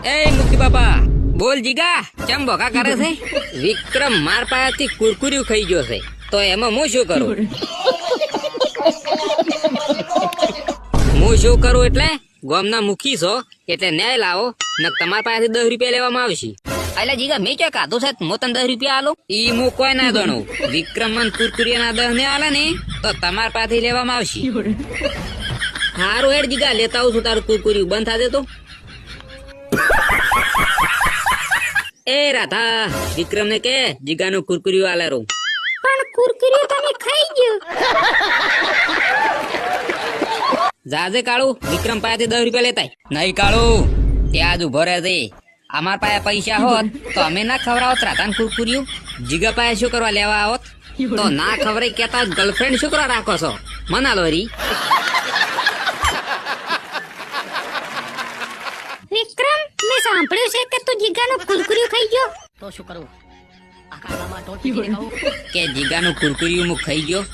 એ મુખી બાપા બોલ જીગા ચમ ભોકા કરે છે? વિક્રમ માર પાસેથી કુરકુરિયું ખાઈ ગયો છે તો એમાં હું શું કરું? હું શું કરું એટલે ગામના મુખી છો એટલે ન્યાય લાવો ને તમારા પાસેથી 10 રૂપિયા લેવામાં આવશે. એટલે જીગા મેં ક્યાં કાધું છે હું તને 10 રૂપિયા આલો? ઈ હું કોઈ ના ગણું. વિક્રમ મને કુરકુરિયાના 10 ને આલે ને તો તમારા પાસેથી લેવામાં આવશે. હારું હેડ જીગા લેતા આવું છું તારું કુરકુરિયું બંધ થા દે તો. એ રાધા વિક્રમ ને કે જીગાનું કુરકુરિયું આલે રહું. પણ કુરકુરિયું તમે ખાઈ ગયો. જાજે કાળુ વિક્રમ પાસેથી 10 રૂપિયા લેતાય. નહીં કાળુ ત્યાં જ ઉભો રહે છે. અમાર પાસે પૈસા હોત તો અમે ના ખવડાવત રાધાન કુરકુરિયું. જીગા પાસે શું કરવા લેવા આવત તો ના ખવડાય કેતા ગર્લફ્રેન્ડ શું કરવા રાખો છો? મના લોરી. વિક્રમ મેં સાંભળ્યું છે કે તું જીગાનું કુરકુરિયું ખાઈ ગયો. કે જીગાનું કુરકુરિયું હું ખાઈ ગયો